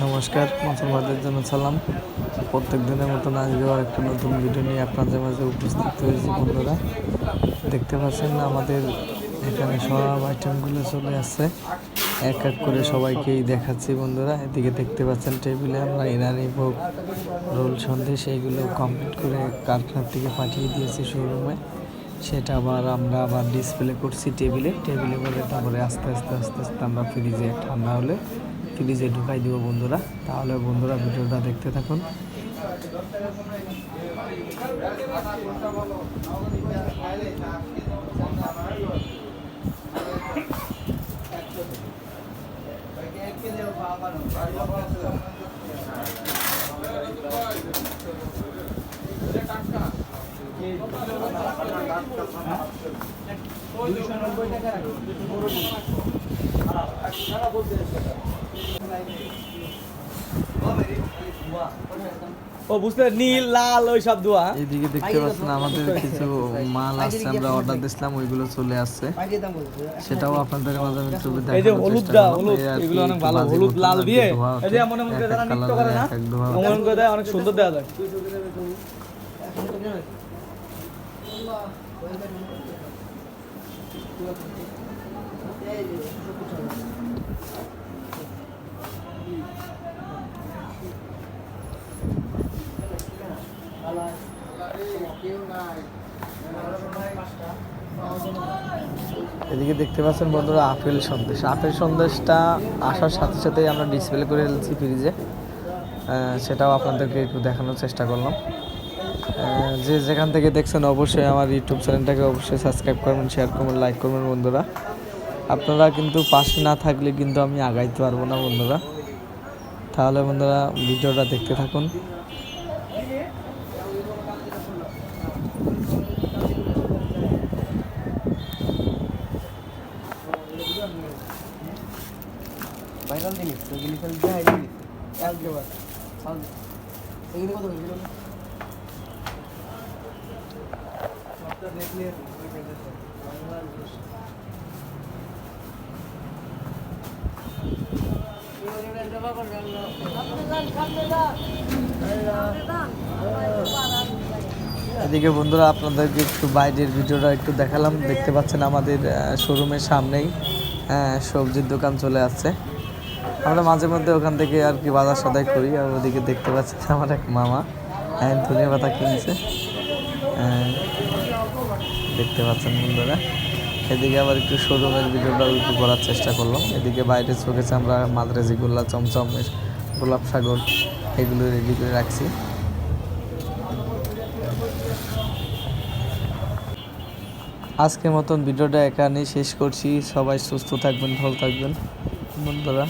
নমস্কার, মুসলমানদের জন্য সালাম। প্রত্যেক দিনের মতন আজকেও একটা নতুন ভিডিও নিয়ে আপনাদের মাঝে উপস্থিত হয়েছি। বন্ধুরা দেখতে পাচ্ছেন আমাদের এখানে সব আইটেমগুলো চলে আসছে, এক এক করে সবাইকেই দেখাচ্ছি। বন্ধুরা এদিকে দেখতে পাচ্ছেন টেবিলে আমরা ইরানি ভোগ, রোল, সন্দেশ এইগুলো কমপ্লিট করে কারখানার থেকে পাঠিয়ে দিয়েছি শোরুমে। সেটা আমরা আবার ডিসপ্লে করছি টেবিলে করে তারপরে আস্তে আস্তে আমরা ফ্রিজে ঠান্ডা হলে ফ্রিজে ঢুকাই দিব বন্ধুরা। তাহলে বন্ধুরা ভিডিওটা দেখতে থাকুন। ও বুঝতে নীল লাল ওই সব দোয়া। এইদিকে দেখতে পাচ্ছেন আমাদের কিছু মাল আসছে, আমরা অর্ডার দিছিলাম, ওইগুলো চলে আসছে। সেটাও আপনাদের মাঝে আমি একটু এই যে হলুদটা, হলুদ এগুলো অনেক ভালো, হলুদ লাল দিয়ে এই যে মনে মনে যারা নৃত্য করে না, মনে করে দেয়, অনেক সুন্দর দেওয়া যায়। এদিকে দেখতে পাচ্ছেন বন্ধুরা আপেল সন্দেশটা আসার সাথে সাথেই আমরা ডিসপ্লে করে ফেলছি ফ্রিজে। সেটাও আপনাদেরকে একটু দেখানোর চেষ্টা করলাম। যে যেখান থেকে দেখছেন অবশ্যই আমার ইউটিউব চ্যানেলটাকে অবশ্যই সাবস্ক্রাইব করবেন, শেয়ার করবেন, লাইক করবেন বন্ধুরা। আপনারা কিন্তু পাশে না থাকলে কিন্তু আমি আগাইতে পারবো না বন্ধুরা। তাহলে বন্ধুরা ভিডিওটা দেখতে থাকুন। ভাইরাল জিনিস তো জিনিস দেখাই দিবি একবার এগুলো কত হয়েছিল সবটা দেখলে এদিকে বন্ধুরা আপনাদেরকে একটু বাইরের ভিডিওটা একটু দেখালাম। দেখতে পাচ্ছেন আমাদের শোরুমের সামনেই সবজির দোকান চলে আসছে। আমরা মাঝে মধ্যে ওখান থেকে আর কি বাজার সদাই করি। আর ওদিকে দেখতে পাচ্ছেন আমার এক মামা ধনিয়া পাতা কিনছে, দেখতে পাচ্ছেন বন্ধুরা। এদিকে আবার একটু শোরুমের ভিডিওটা একটু করার চেষ্টা করলাম। এদিকে বাইরে চোখেছে আমরা মাদ্রাজি গোল্লা, চমচম, গোলাপ সাগর এগুলো রেডি করে রাখছি। আজকের মতন ভিডিওটা এখানেই শেষ করছি। সবাই সুস্থ থাকবেন, ভালো থাকবেন বন্ধুরা।